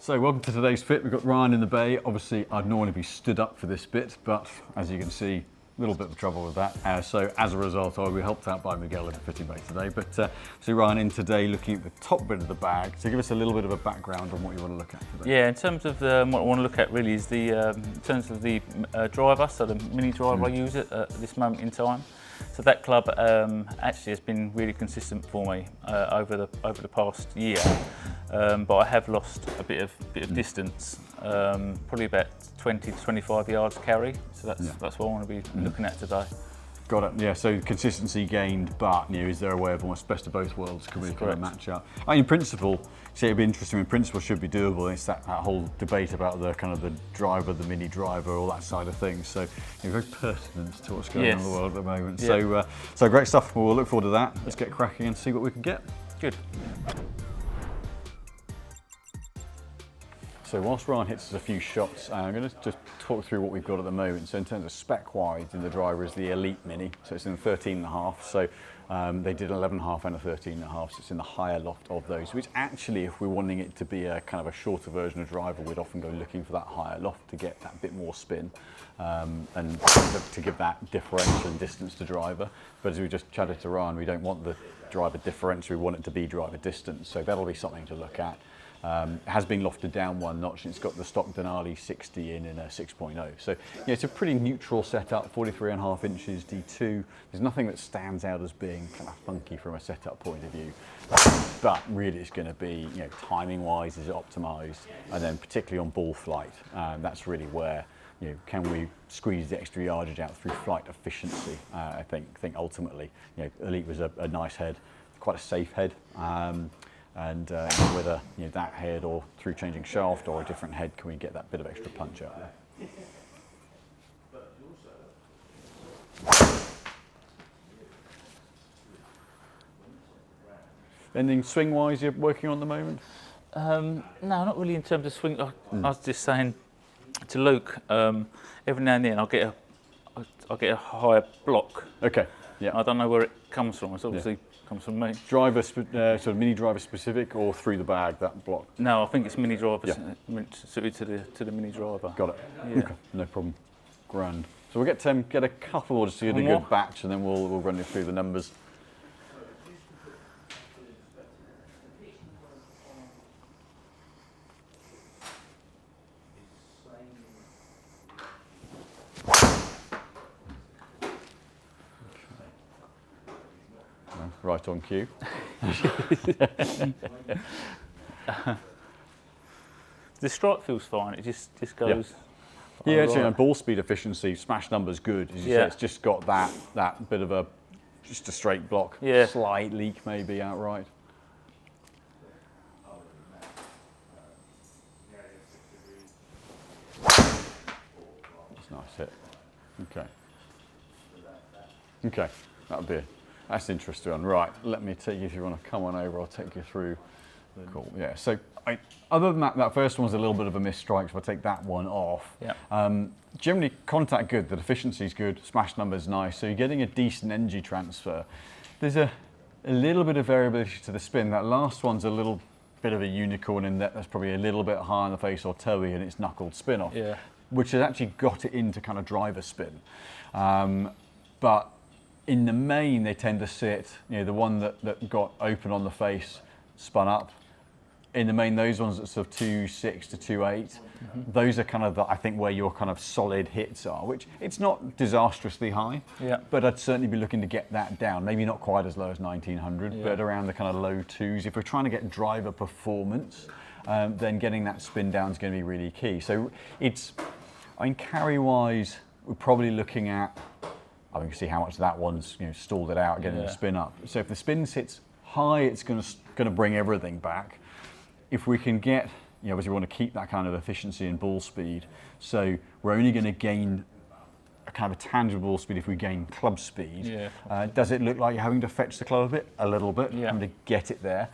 So welcome to today's fit. We've got Ryan in the bay. Obviously I'd normally be stood up for this bit, but as you can see, a little bit of trouble with that. So as a result, I'll be helped out by Miguel in the fitting bay today. But so Ryan in today looking at the top bit of the bag. So give us a little bit of a background on what you want to look at today. Yeah, in terms of what I want to look at really is the in terms of the driver, so the mini driver I use at this moment in time. So that club actually has been really consistent for me over the past year, but I have lost a bit of distance, probably about 20 to 25 yards carry. So that's what I want to be looking at today. Got it. Yeah. So consistency gained, but is there a way of almost best of both worlds? Can we kind of match up? I mean, in principle, it'd be interesting. In principle, should be doable. It's that whole debate about the kind of the driver, the mini driver, all that side of things. So very pertinent to what's going on in the world at the moment. Yeah. So great stuff. We'll look forward to that. Let's get cracking and see what we can get. Good. So whilst Ryan hits us a few shots, I'm going to just talk through what we've got at the moment. So in terms of spec-wise in the driver is the Elyte Mini. So it's in 13.5. So they did 11.5 and a 13.5. So it's in the higher loft of those, which actually, if we're wanting it to be a kind of a shorter version of driver, we'd often go looking for that higher loft to get that bit more spin and to give that differential and distance to driver. But as we just chatted to Ryan, we don't want the driver differential, we want it to be driver distance. So that'll be something to look at. It has been lofted down one notch and it's got the stock Denali 60 in a 6.0. So it's a pretty neutral setup, 43.5 inches D2. There's nothing that stands out as being kind of funky from a setup point of view. But really it's going to be, timing wise, is it optimized? And then particularly on ball flight, that's really where, can we squeeze the extra yardage out through flight efficiency? I think ultimately, Elyte was a nice head, quite a safe head. And whether that head or through changing shaft or a different head, can we get that bit of extra punch out there? Anything swing-wise you're working on at the moment? No, not really in terms of swing. I was just saying to Luke, every now and then I'll get a higher block. Okay. Yeah. I don't know where it comes from. It's obviously comes from me. Driver, sort of mini driver specific, or through the bag that block? No, I think it's mini driver suited to the mini driver. Got it. Yeah. Okay, no problem. Grand. So we'll get a couple just to get a good batch, and then we'll run you through the numbers. Right on cue. The strike feels fine. It just goes. Yeah, actually, and ball speed efficiency, smash number's good. As you say, it's just got that bit of just a straight block. Yeah. Slight leak maybe outright. That's a nice hit. Okay, that's interesting. Right, let me take you, if you want to come on over, I'll take you through. Cool, yeah. So other than that first one's a little bit of a missed strike, so I'll take that one off. Yeah. Generally, contact good, the efficiency's good, smash number's nice, so you're getting a decent energy transfer. There's a little bit of variability to the spin. That last one's a little bit of a unicorn in that that's probably a little bit high on the face or toey and it's knuckled spin off, which has actually got it into kind of driver spin. But in the main, they tend to sit, the one that got open on the face, spun up. In the main, those ones that sort of 2.6 to 2.8, those are kind of, I think, where your kind of solid hits are, which it's not disastrously high, but I'd certainly be looking to get that down. Maybe not quite as low as 1900, but around the kind of low twos. If we're trying to get driver performance, then getting that spin down is going to be really key. So carry-wise, we're probably looking at, I can see how much that one's stalled it out, getting the spin up. So if the spin sits high, it's going to bring everything back. If we can get, obviously we want to keep that kind of efficiency and ball speed. So we're only going to gain a kind of a tangible ball speed if we gain club speed. Yeah. Does it look like you're having to fetch the club a bit? A little bit, Yeah. having to get it there.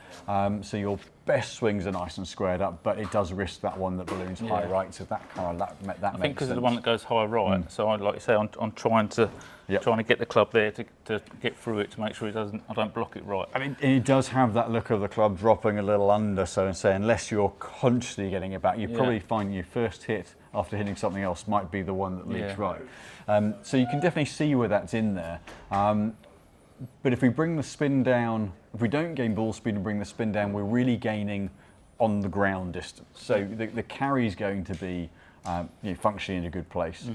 So your best swings are nice and squared up, but it does risk that one that balloons high right. So that kind of that I think because of the one that goes high right. So I, like you say, I'm trying to get the club there to get through it to make sure I don't block it right. I mean, it does have that look of the club dropping a little under, so and say, unless you're consciously getting it back, you probably find your first hit after hitting something else might be the one that leads right. So you can definitely see where that's in there. But if we bring the spin down, if we don't gain ball speed and bring the spin down, we're really gaining on the ground distance. So the carry is going to be functionally in a good place.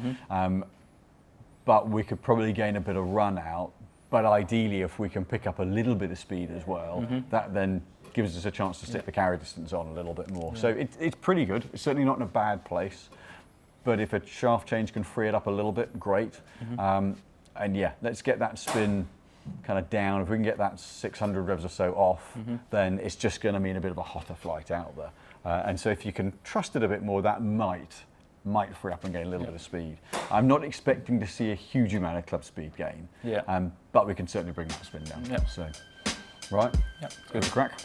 But we could probably gain a bit of run out. But ideally, if we can pick up a little bit of speed as well, that then gives us a chance to stick the carry distance on a little bit more. So it's pretty good. It's certainly not in a bad place. But if a shaft change can free it up a little bit, great. And yeah, let's get that spin kind of down. If we can get that 600 revs or so off, then it's just going to mean a bit of a hotter flight out there. And so if you can trust it a bit more, that might free up and gain a little bit of speed. I'm not expecting to see a huge amount of club speed gain, but we can certainly bring the spin down. So, right, good crack.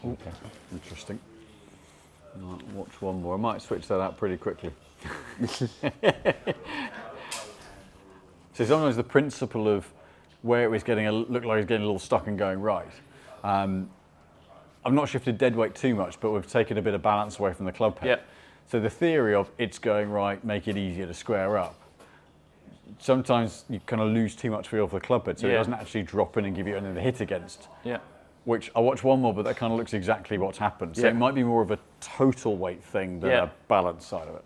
Okay, interesting. Right, watch one more. I might switch that out pretty quickly. So sometimes the principle of where it was looked like it was getting a little stuck and going right. I've not shifted dead weight too much, but we've taken a bit of balance away from the club head. So the theory of it's going right, make it easier to square up. Sometimes you kind of lose too much feel for the club head, so it doesn't actually drop in and give you anything to hit against. Which I watch one more, but that kind of looks exactly what's happened. So it might be more of a total weight thing than a balance side of it.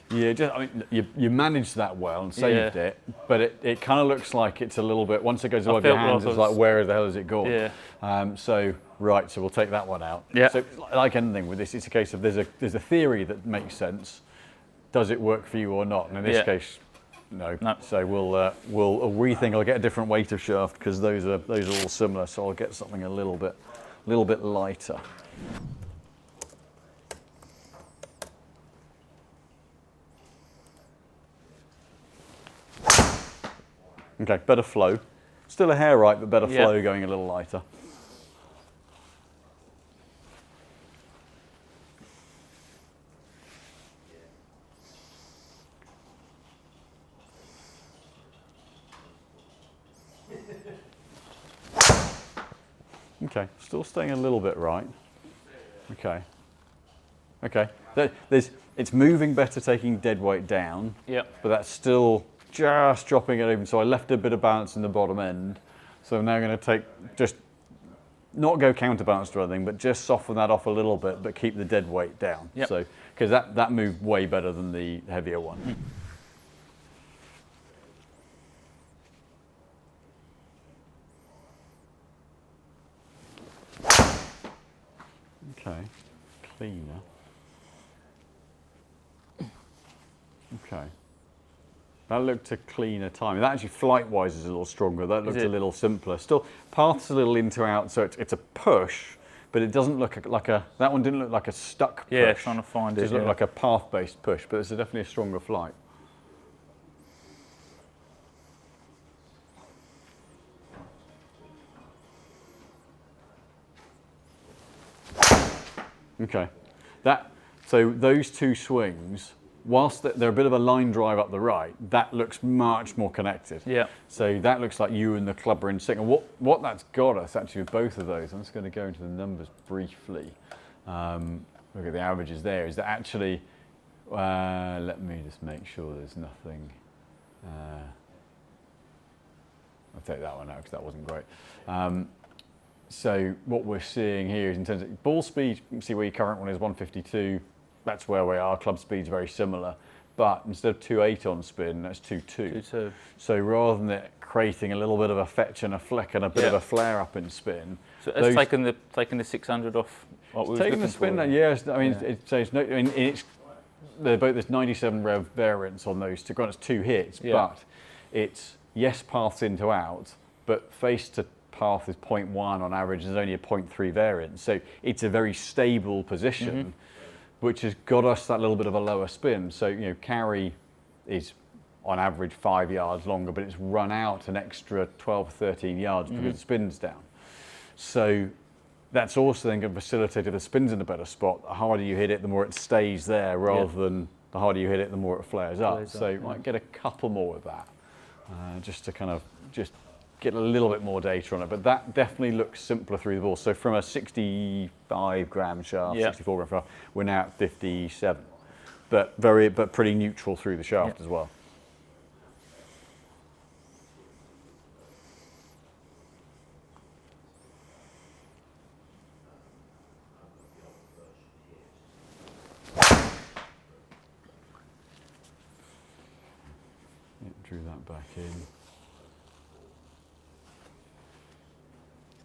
Yeah, I mean, you managed that well and saved it, but it kind of looks like it's a little bit, once it goes above your hands, it's like, where the hell has it gone? So we'll take that one out. So like anything with this, it's a case of there's a theory that makes sense. Does it work for you or not? And in this case, no. So we'll rethink. I'll get a different weight of shaft because those are all similar. So I'll get something a little bit lighter. Okay, better flow. Still a hair right, but better flow going a little lighter. Okay, still staying a little bit right. Okay. It's moving better taking dead weight down, but that's still just dropping it open. So I left a bit of balance in the bottom end. So I'm now going to just not go counterbalance or anything, but just soften that off a little bit, but keep the dead weight down. So, because that moved way better than the heavier one. Okay, cleaner. Okay. That looked a cleaner timing. That actually flight-wise is a little stronger. That looked a little simpler. Still, path's a little into out, so it's a push, but it doesn't look like that one didn't look like a stuck push. Yeah, trying to find it. It just looked like a path-based push, but it's definitely a stronger flight. Okay. So those two swings, whilst they're a bit of a line drive up the right, that looks much more connected. So that looks like you and the club are in sync. And what that's got us actually with both of those, I'm just going to go into the numbers briefly. Look at the averages there, is that actually, let me just make sure there's nothing. I'll take that one out because that wasn't great. So what we're seeing here is in terms of ball speed, you can see where your current one is 152. That's where we are. Club speed's very similar. but instead of 2.8 on spin, that's 2.2. 2.2. So rather than it creating a little bit of a fetch and a fleck and a bit of a flare up in spin, so it's taken the 600 off what we were taking looking the spin. for. Yes, I mean, it's no. I mean, they're both there's 97 rev variants on those two. Granted, it's 2 hits, but it's yes paths in to out, but face to path is 0.1 on average. There's only a 0.3 variance, so it's a very stable position, which has got us that little bit of a lower spin. So carry is on average 5 yards longer, but it's run out an extra 12 or 13 yards because the spin's down. So that's also then going to facilitate if the spin's in a better spot. The harder you hit it, the more it stays there, rather than the harder you hit it, the more it flares up. So you might get a couple more of that, just to kind of get a little bit more data on it. But that definitely looks simpler through the ball. So from a 65 gram shaft, 64 gram shaft, we're now at 57, but pretty neutral through the shaft as well. Drew that back in.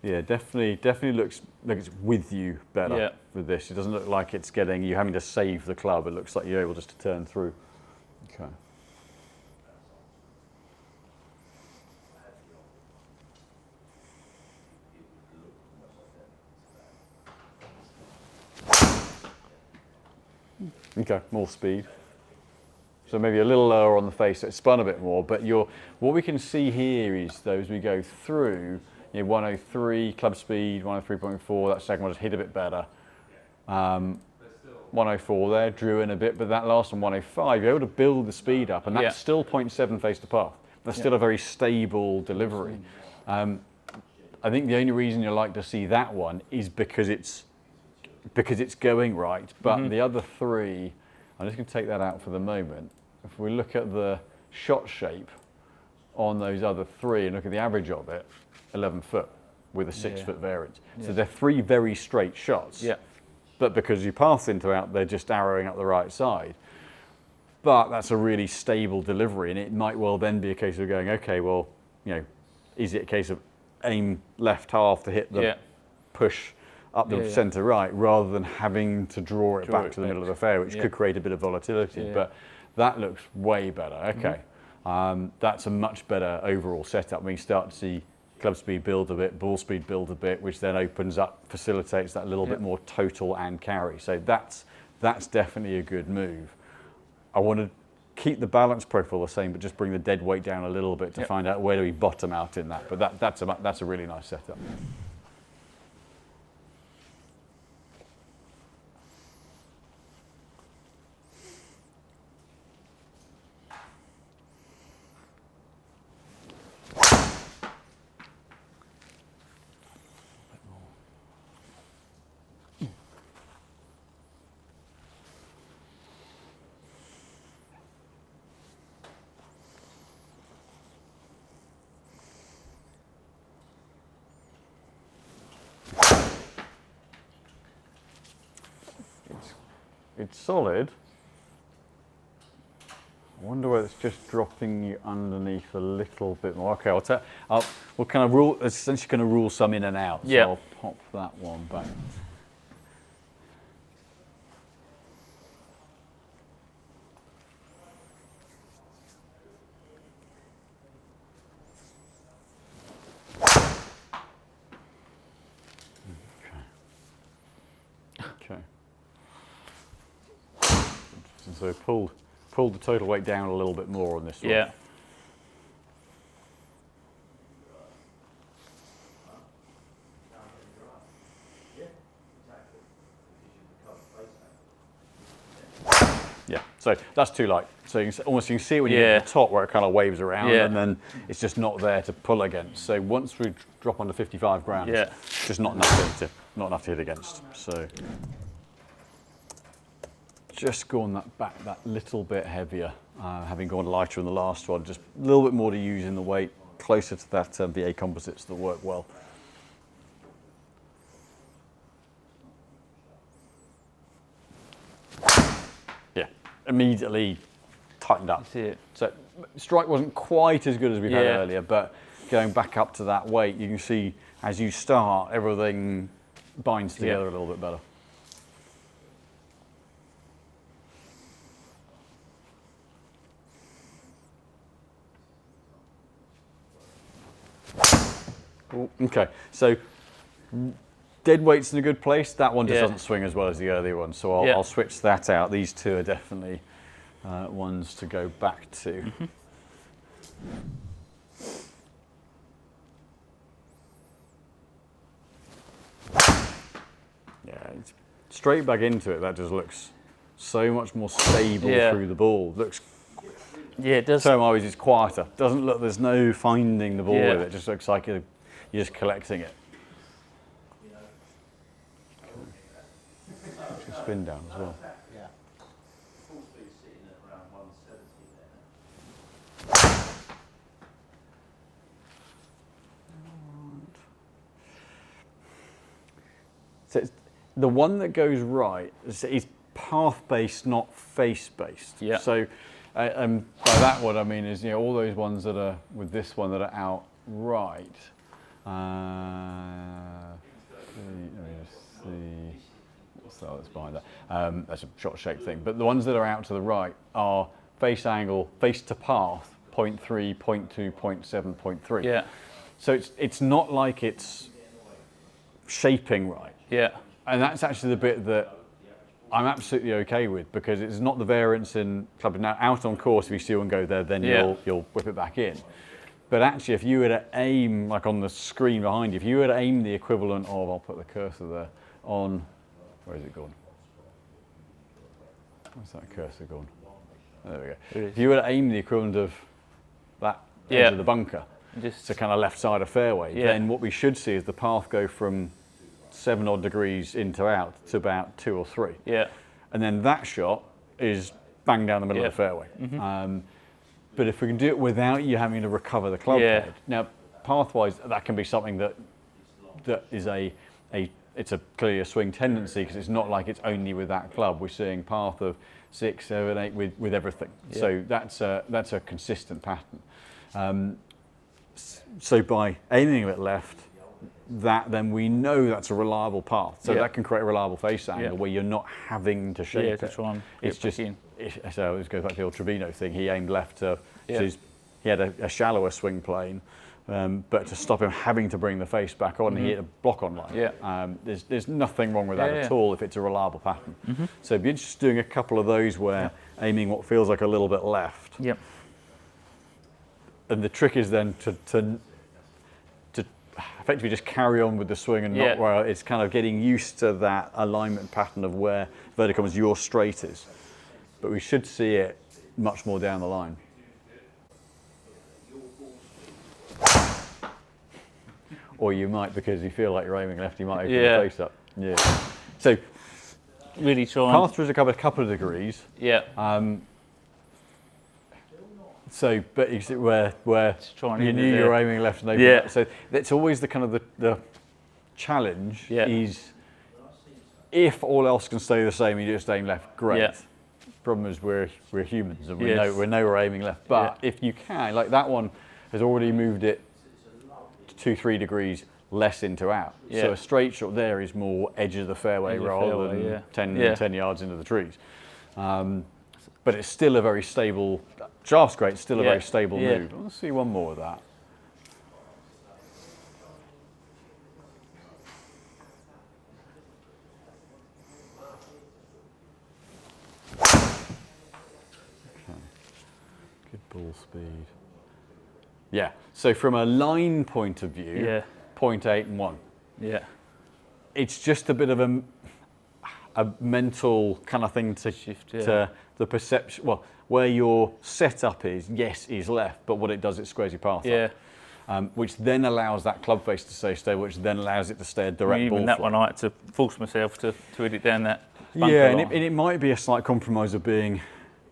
Yeah, definitely looks like it's with you better with this. It doesn't look like it's getting you having to save the club. It looks like you're able just to turn through. Okay. Okay, more speed. So maybe a little lower on the face, so it spun a bit more. But what we can see here is, though, as we go through, 103 club speed, 103.4. That second one just hit a bit better. 104 there, drew in a bit, but that last one, 105, you're able to build the speed up, and that's still 0.7 face to path. That's still a very stable delivery. I think the only reason you like to see that one is because it's going right. But the other three, I'm just going to take that out for the moment. If we look at the shot shape on those other three and look at the average of it, 11 foot with a 6 foot variance. So they're 3 very straight shots. But because you pass into out, they're just arrowing up the right side. But that's a really stable delivery, and it might well then be a case of going, okay, well, is it a case of aim left half to hit the push up the centre right, rather than having to draw it back to the middle of the fair, which could create a bit of volatility. But that looks way better. Okay, that's a much better overall setup. We start to see club speed build a bit, ball speed build a bit, which then opens up, facilitates that little bit more total and carry. So that's definitely a good move. I want to keep the balance profile the same, but just bring the dead weight down a little bit to find out where do we bottom out in that. But that's a really nice setup. It's solid. I wonder whether it's just dropping you underneath a little bit more. Okay, we'll kind of rule, essentially going to rule some in and out. So I'll pop that one back. Okay. So we pulled the total weight down a little bit more on this one. Yeah. Yeah, so that's too light. So you can see it when you get to the top where it kind of waves around, and then it's just not there to pull against. So once we drop under 55 grams, it's just not enough to hit against. So just gone back that little bit heavier, having gone lighter in the last one, just a little bit more to use in the weight, closer to that VA composites that work well. Yeah, immediately tightened up. That's it. So strike wasn't quite as good as we had Yeah. earlier, but going back up to that weight, you can see as you start, everything binds together a little bit better. Ooh, okay, so dead weight's in a good place. That one just doesn't swing as well as the earlier one, so I'll switch that out. These two are definitely ones to go back to. Yeah, it's straight back into it. That just looks so much more stable through the ball. Looks. Yeah, it does. So always it's quieter. Doesn't look. There's no finding the ball with it. It just looks like you're just collecting it. Okay. Spin down as well. So it's, the one that goes right is path-based, not face-based. Yeah. So, and by that what I mean is, all those ones that are with this one that are out right. Let me just see. What's that that's behind that? That's a shot shape thing. But the ones that are out to the right are face angle, face to path, 0.3, 0.2, 0.7, 0.3. Yeah. So it's not like it's shaping right. Yeah. And that's actually the bit that I'm absolutely okay with, because it's not the variance in club. Now, out on course, if you see one go there, then you'll whip it back in. But actually, if you were to aim, like on the screen behind you, if you were to aim the equivalent of, I'll put the cursor there, on, where is it gone? Where's that cursor gone? There we go. If you were to aim the equivalent of that edge of the bunker, just to kind of left side of fairway, then what we should see is the path go from 7 odd degrees into out to about 2 or 3. Yeah. And then that shot is bang down the middle of the fairway. But if we can do it without you having to recover the club head, now pathwise that can be something that is it's clearly a swing tendency, because it's not like it's only with that club. We're seeing path of 6, 7, 8 with everything. So that's a consistent pattern. So by aiming it left, then we know that's a reliable path. So that can create a reliable face angle where you're not having to shape to try and it's just in. So let's go back to the old Trevino thing. He aimed left to, so he had a shallower swing plane, but to stop him having to bring the face back on, he hit a block on line. There's nothing wrong with that at all if it's a reliable pattern. So it'd be interesting doing a couple of those where aiming what feels like a little bit left. Yep. And the trick is then to effectively just carry on with the swing and not where it's kind of getting used to that alignment pattern of where vertical as your straight is. But we should see it much more down the line. Or you might, because you feel like you're aiming left, you might open the face up. Yeah. So really try. path through is a couple of degrees. Yeah. So, but you see where you knew you were aiming left and open left. So that's always the kind of the challenge is, if all else can stay the same, you just aim left, great. Yeah. Problem is we're humans and we know we're aiming left. But if you can, like that one has already moved it 2-3 degrees less into out. So a straight shot there is more edge of the fairway rather than 10 yards into the trees. But it's still a very stable, shaft's great, still a very stable move. Let's see one more of that. Okay. Good ball speed. Yeah, so from a line point of view, 0.8 and 1. Yeah. It's just a bit of a mental kind of thing to shift to the perception. Well, where your setup is left, but what it does, it squares your path up, which then allows that club face to stay stable, which then allows it to stay a direct ball. Even that one, I had to force myself to hit it down that bunker and line. it might be a slight compromise of being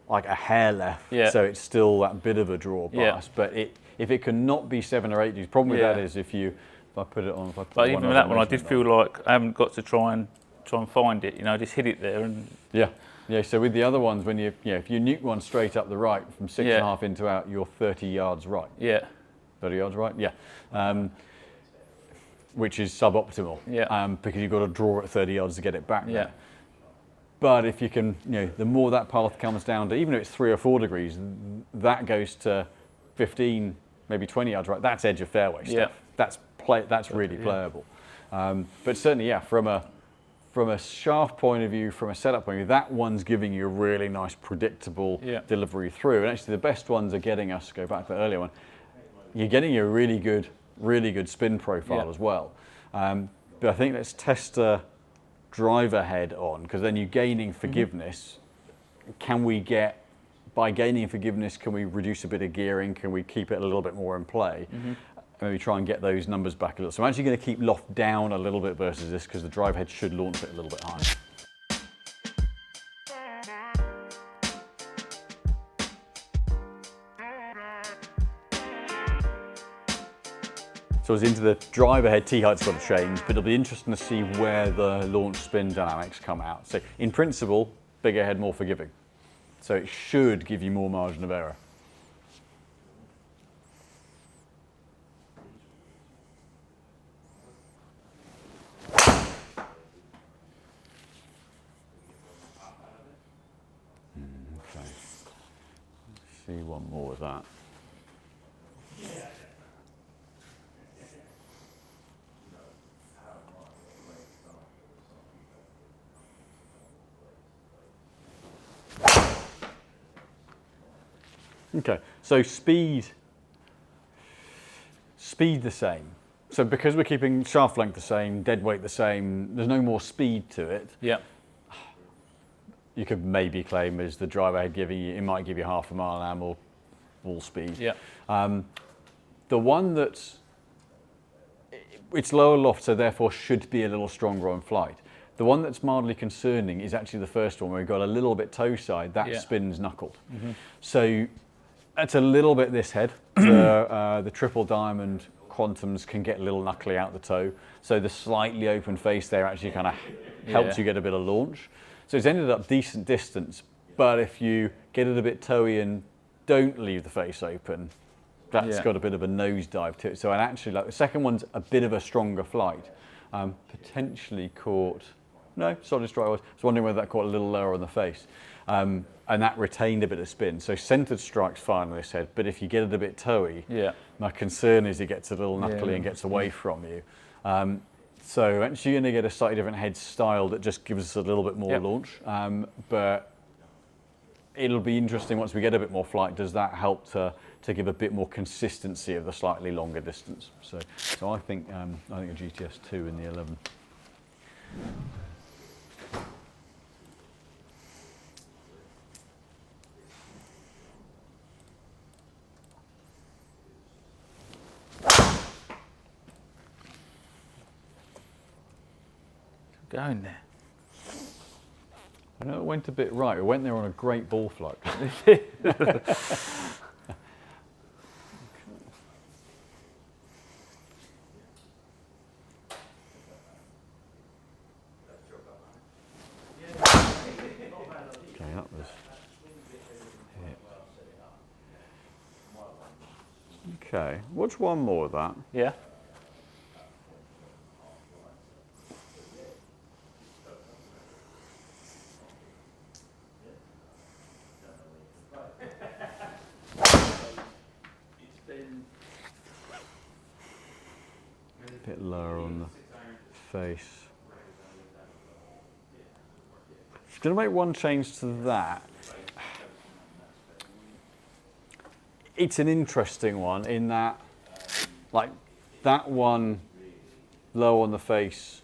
like a hair left, so it's still that bit of a draw pass. But if it can not be 7 or 8, the problem with that is if I put it on. But even with that one, I did feel like I haven't got to try and find it. Just hit it there and Yeah, so with the other ones, when if you nuke one straight up the right from 6.5 into out, you're 30 yards right. Yeah. 30 yards right, yeah. Which is suboptimal. Yeah. Because you've got to draw at 30 yards to get it back Yeah. there. But if you can, the more that path comes down to, even if it's 3 or 4 degrees, that goes to 15, maybe 20 yards right. That's edge of fairway stuff. Yeah. That's really playable. But certainly, yeah, from a shaft point of view, from a setup point of view, that one's giving you a really nice, predictable delivery through. And actually, the best ones are getting us, go back to the earlier one, you're getting a really good spin profile as well. But I think let's test a driver head on, because then you're gaining forgiveness. By gaining forgiveness, can we reduce a bit of gearing? Can we keep it a little bit more in play? Maybe try and get those numbers back a little. So I'm actually going to keep loft down a little bit versus this, because the drive head should launch it a little bit higher. So as into the driver head, tee height's got to change, but it'll be interesting to see where the launch spin dynamics come out. So in principle, bigger head, more forgiving. So it should give you more margin of error. Okay. Let's see one more of that. Okay, so speed the same. So because we're keeping shaft length the same, dead weight the same, there's no more speed to it. Yeah. You could maybe claim as the driver head giving you, it might give you half a mile an hour more ball speed. Yeah. The one that's, it's lower loft, so therefore should be a little stronger on flight. The one that's mildly concerning is actually the first one where we've got a little bit toe side, that spins knuckled. So that's a little bit this head. The triple diamond quantums can get a little knuckly out the toe. So the slightly open face there actually kind of helps you get a bit of launch. So it's ended up decent distance, but if you get it a bit toey and don't leave the face open, that's got a bit of a nosedive to it. So and actually, like the second one's a bit of a stronger flight. Potentially caught, no, solid strike. I was wondering whether that caught a little lower on the face. And that retained a bit of spin. So centered strike's fine on this head, but if you get it a bit toey, my concern is it gets a little knuckly and gets away from you. So actually you're going to get a slightly different head style that just gives us a little bit more launch. But it'll be interesting once we get a bit more flight, does that help to give a bit more consistency of the slightly longer distance? So I think a GTS2 in the 11. Going there. I know it went a bit right. It went there on a great ball flight. Okay, that was it. Okay, watch one more of that. Yeah. A bit lower on the face. Just going to make one change to that. It's an interesting one in that, like that one low on the face,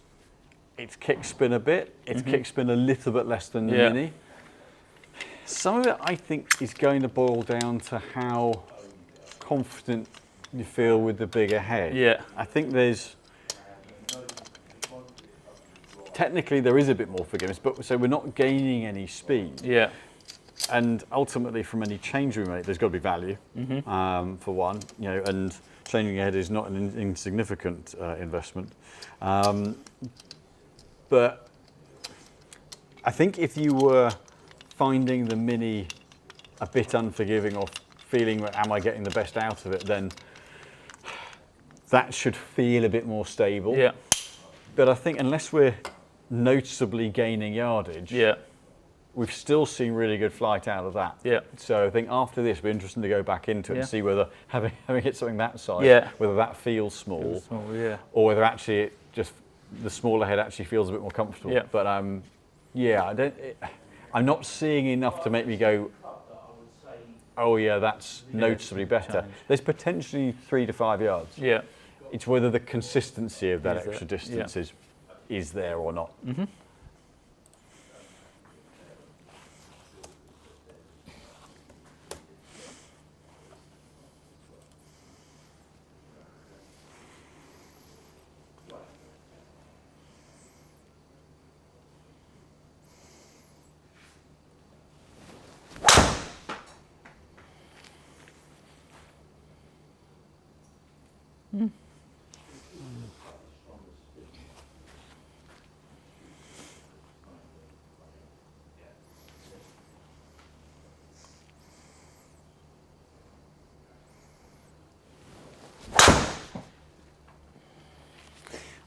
it's kick spin a bit, it's kick spin a little bit less than the Mini. Some of it I think is going to boil down to how confident you feel with the bigger head. Yeah. I think technically there is a bit more forgiveness, but so we're not gaining any speed. Yeah. And ultimately, from any change we make, there's got to be value for one, and changing your head is not an insignificant investment. But I think if you were finding the Mini a bit unforgiving or feeling, am I getting the best out of it, then that should feel a bit more stable. Yeah. But I think unless we're noticeably gaining yardage, Yeah. we've still seen really good flight out of that. Yeah. So I think after this, it'll be interesting to go back into it and see whether having hit something that size, whether that feels small, or whether actually it just the smaller head actually feels a bit more comfortable. Yeah. But yeah, I'm not seeing enough to make me go, oh yeah, that's noticeably better. There's potentially 3 to 5 yards. Yeah. It's whether the consistency of that extra distance is there or not. Mm-hmm. Mm.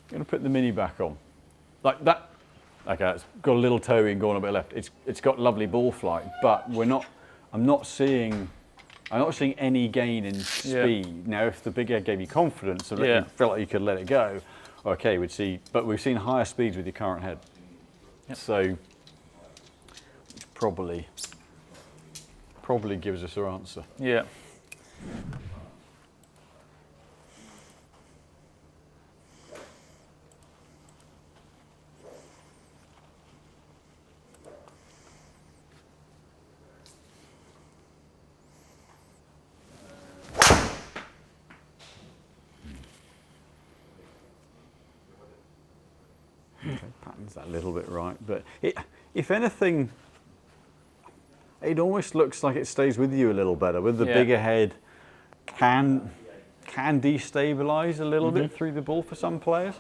I'm going to put the Mini back on. Like that. Okay, it's got a little toe in, going a bit left. It's got lovely ball flight, but I'm not seeing any gain in speed. Now, if the big head gave you confidence and you felt like you could let it go, okay, we'd see. But we've seen higher speeds with your current head, so it's probably gives us our answer. Yeah. Patterns that a little bit right, but if anything, it almost looks like it stays with you a little better. With the bigger head, can destabilise a little bit through the ball for some players.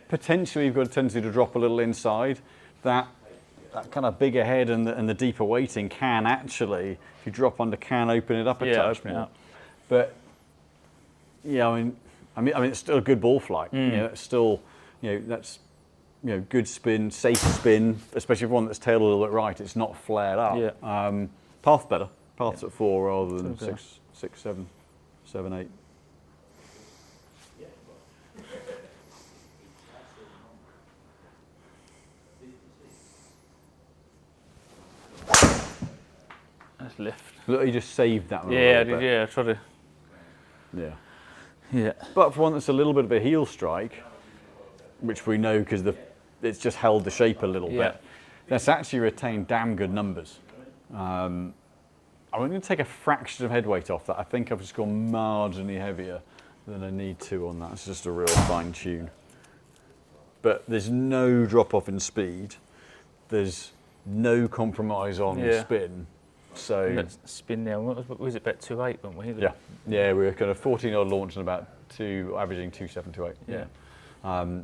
Potentially, you've got a tendency to drop a little inside. That kind of bigger head and the deeper weighting can actually, if you drop under, can open it up a touch open more. it up. But yeah, I mean, it's still a good ball flight. You know, it's still, that's good spin, safe spin, especially for one that's tailed a little bit right. It's not flared up. Yeah. Path better. Path's at 4 rather than 6, 7, 8. That's left. Look, you just saved that one. Yeah, I did. Yeah, I tried to. Yeah. Yeah. But for one that's a little bit of a heel strike, which we know because it's just held the shape a little bit, that's actually retained damn good numbers. I'm going to take a fraction of head weight off that. I think I've just gone marginally heavier than I need to on that. It's just a real fine tune. But there's no drop off in speed. There's no compromise on spin. So let's spin now. What was it, about 2.8, weren't we? Yeah, we were kind of 14-odd launch and about averaging 2.7, 2.8. Yeah.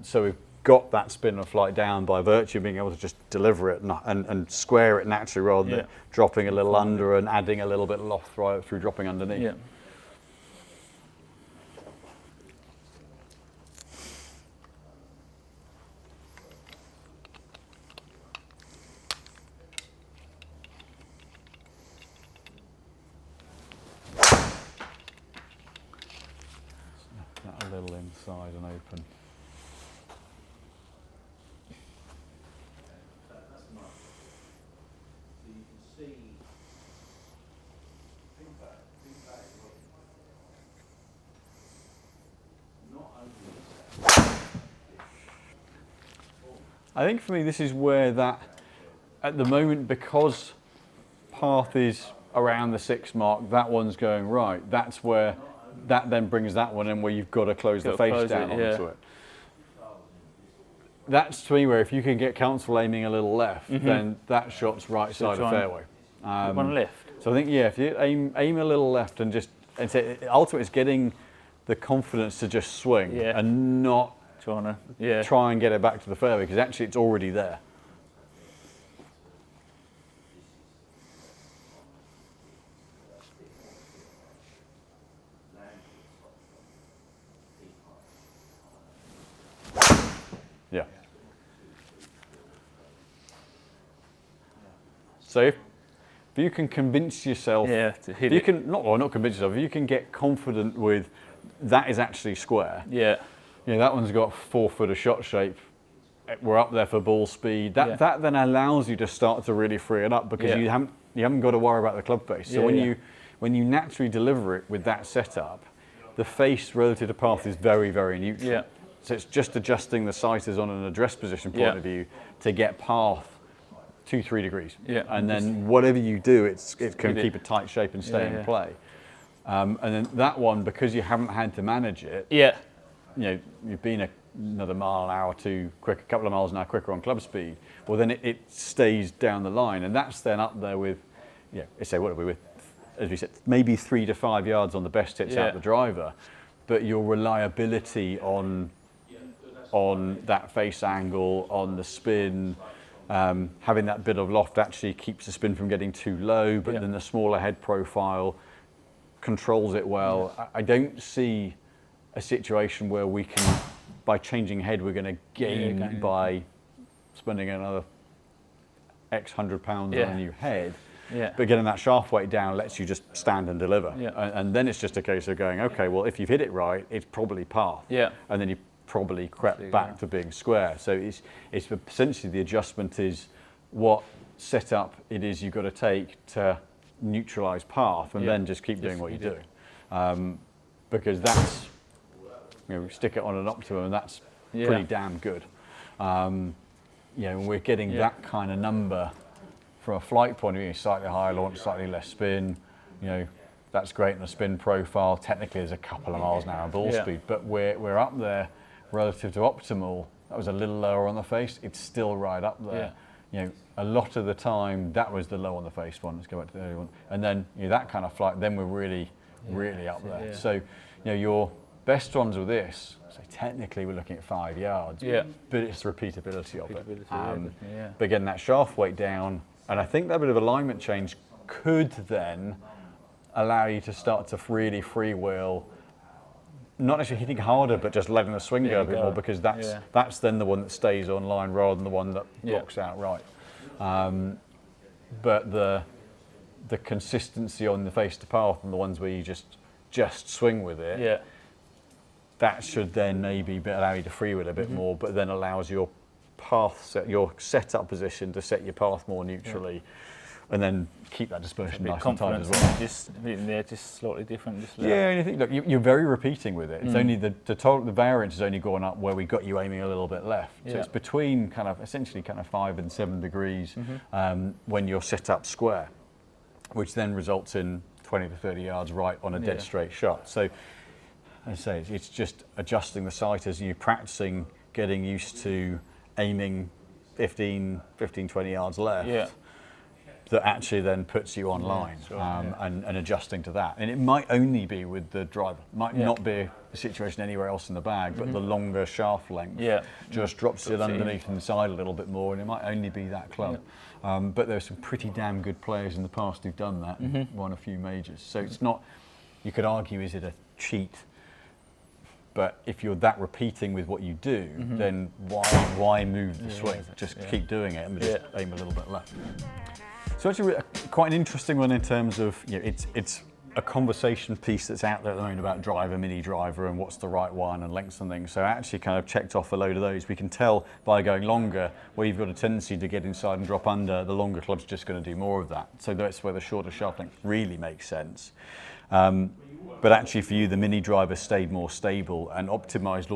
So we've got that spin and flight down by virtue of being able to just deliver it and square it naturally rather than dropping a little under and adding a little bit of loft through dropping underneath. Yeah. That a little inside and open. I think for me this is where that, at the moment, because path is around the 6 mark, that one's going right. That's where that then brings that one in where you've got to close the face down onto it. That's to me where if you can get comfortable aiming a little left, then that shot's right side of fairway. One left. So I think if you aim a little left and ultimately it's getting the confidence to just swing and not try and get it back to the fairway, because actually it's already there. So if you can convince yourself, to hit you it. can not convince yourself, if you can get confident with that is actually square. Yeah. You know, that one's got 4 foot of shot shape. We're up there for ball speed. That then allows you to start to really free it up because you haven't got to worry about the club face. So when you naturally deliver it with that setup, the face relative to path is very, very neutral. Yeah. So it's just adjusting the sighters on an address position point of view to get path 2-3 degrees. Yeah. And then whatever you do, it can keep a tight shape and stay in play. And then that one, because you haven't had to manage it, you know, you've been another mile an hour too quick, a couple of miles an hour quicker on club speed, well then it stays down the line, and that's then up there with, say what are we with, as we said, maybe 3 to 5 yards on the best hits out the driver, but your reliability on that face angle, on the spin, having that bit of loft actually keeps the spin from getting too low, but then the smaller head profile controls it well. I don't see a situation where we can, by changing head, we're going to gain by spending another X £100 on a new head. But getting that shaft weight down lets you just stand and deliver. And then it's just a case of going, okay, well, if you've hit it right, it's probably path. And then you probably crept back to being square. So it's essentially the adjustment is what setup it is you've got to take to neutralise path, and then just keep doing what you're doing. Because that's, stick it on an optimum, and that's pretty damn good. When we're getting that kind of number from a flight point of view, slightly higher launch, slightly less spin, that's great in the spin profile. Technically, there's a couple of miles an hour ball speed, but we're up there relative to optimal. That was a little lower on the face. It's still right up there. A lot of the time, that was the low on the face one. Let's go back to the early one. And then that kind of flight, then we're really up there. So, your best ones with this, so technically we're looking at 5 yards, but it's the repeatability of it. But getting that shaft weight down, and I think that bit of alignment change could then allow you to start to really freewheel, not actually hitting harder, but just letting the swing go a bit more, because that's then the one that stays online rather than the one that blocks out right. But the consistency on the face to path and the ones where you just swing with it, that should then maybe allow you to freewheel a bit more, but then allows your path, your setup position to set your path more neutrally, and then keep that dispersion nice and tight as well. Just slightly different. And you think, look, you're very repeating with it. It's only the variance has only gone up where we got you aiming a little bit left. So it's between essentially 5 and 7 degrees when you're set up square, which then results in 20 to 30 yards right on a dead straight shot. So as I say, it's just adjusting the sight as you're practicing, getting used to aiming 15, 20 yards left. That actually then puts you online, and adjusting to that. And it might only be with the driver, might not be a situation anywhere else in the bag, but the longer shaft length just drops it underneath and inside a little bit more, and it might only be that club. But there's some pretty damn good players in the past who've done that, and won a few majors. So it's not, you could argue, is it a cheat? But if you're that repeating with what you do, then why move the swing? Just keep doing it and just aim a little bit left. So actually, quite an interesting one in terms of, it's a conversation piece that's out there at the moment about driver, mini driver, and what's the right one, and lengths and things. So I actually kind of checked off a load of those. We can tell by going longer, where you've got a tendency to get inside and drop under, the longer club's just going to do more of that. So that's where the shorter shaft length really makes sense. But actually for you, the mini driver stayed more stable and optimised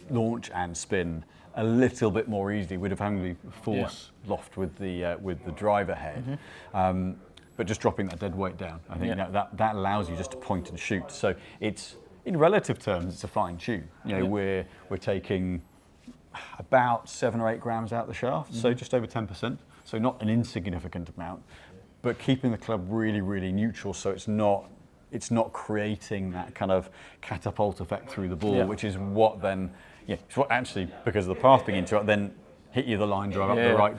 launch and spin a little bit more easily. We'd have had to force loft with the driver head, but just dropping that dead weight down, I think that allows you just to point and shoot. So it's, in relative terms, it's a fine tune. We're taking about 7 or 8 grams out the shaft, so just over 10%. So not an insignificant amount, but keeping the club really, really neutral, so it's not creating that kind of catapult effect through the ball, which is what then, it's what actually, because of the path being into it, then hit you the line drive up the right,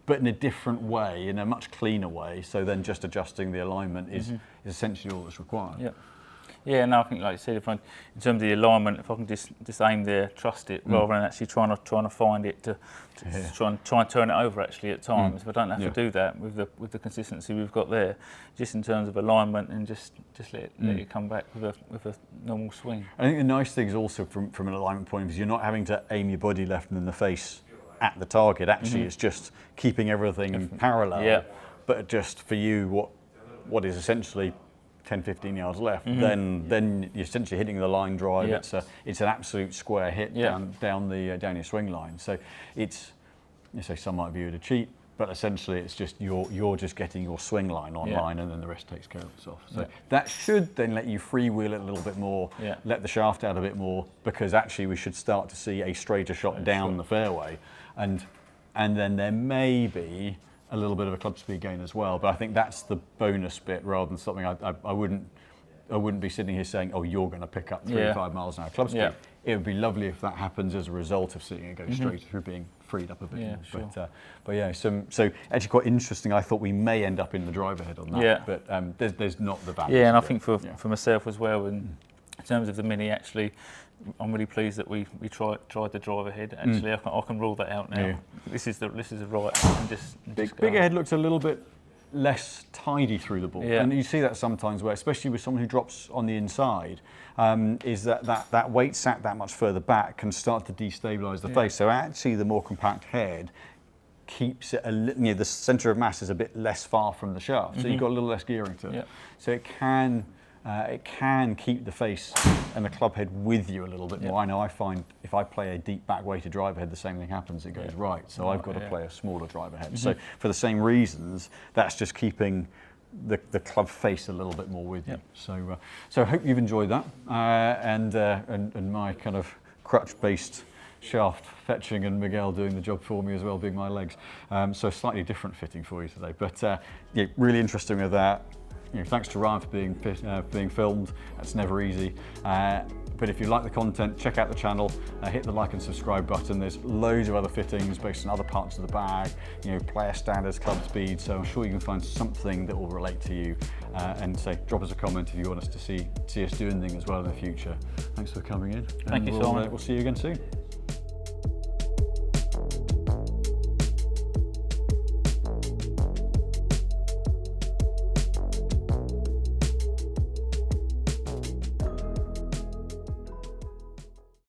but in a different way, in a much cleaner way. So then just adjusting the alignment is essentially all that's required. Yeah, no, I think like you said, in terms of the alignment, if I can just aim there, trust it, rather than actually trying to find it to try and turn it over actually at times. If I don't have to do that with the consistency we've got there, just in terms of alignment, and just let it come back with a normal swing. I think the nice thing is also from an alignment point of view, you're not having to aim your body left and in the face at the target. Actually, it's just keeping everything parallel. But just for you, what is essentially 10-15 yards left, then you're essentially hitting the line drive. It's an absolute square hit down your swing line. So it's, you say some might view it a cheat, but essentially it's just you're just getting your swing line online, and then the rest takes care of itself. So that should then let you freewheel it a little bit more, let the shaft out a bit more, because actually we should start to see a straighter shot down the fairway, and then there may be a little bit of a club speed gain as well, but I think that's the bonus bit rather than something I wouldn't be sitting here saying, oh, you're going to pick up 3 or 5 miles an hour club speed. It would be lovely if that happens as a result of seeing it go straight through being freed up a bit. But yeah, so actually quite interesting. I thought we may end up in the driver head on that, but there's not the value. Yeah, and I think for myself as well, in terms of the Mini, actually, I'm really pleased that we tried the driver head. Actually, I can rule that out now. This is the right. And bigger head looks a little bit less tidy through the ball, and you see that sometimes, where especially with someone who drops on the inside, is that weight sat that much further back can start to destabilise the face. So actually, the more compact head keeps it the centre of mass is a bit less far from the shaft, so you've got a little less gearing to it. So it can keep the face and the club head with you a little bit more. I know I find if I play a deep back weighted driver head, the same thing happens, it goes right. So I've got to play a smaller driver head. So for the same reasons, that's just keeping the club face a little bit more with you. So I hope you've enjoyed that, and my kind of crutch based shaft fetching, and Miguel doing the job for me as well, being my legs. So slightly different fitting for you today, but really interesting with that. Thanks to Ryan for being filmed. That's never easy. But if you like the content, check out the channel, hit the like and subscribe button. There's loads of other fittings based on other parts of the bag, player standards, club speed. So I'm sure you can find something that will relate to you. And drop us a comment if you want us to see us doing things as well in the future. Thanks for coming in. Thank you so much. We'll see you again soon.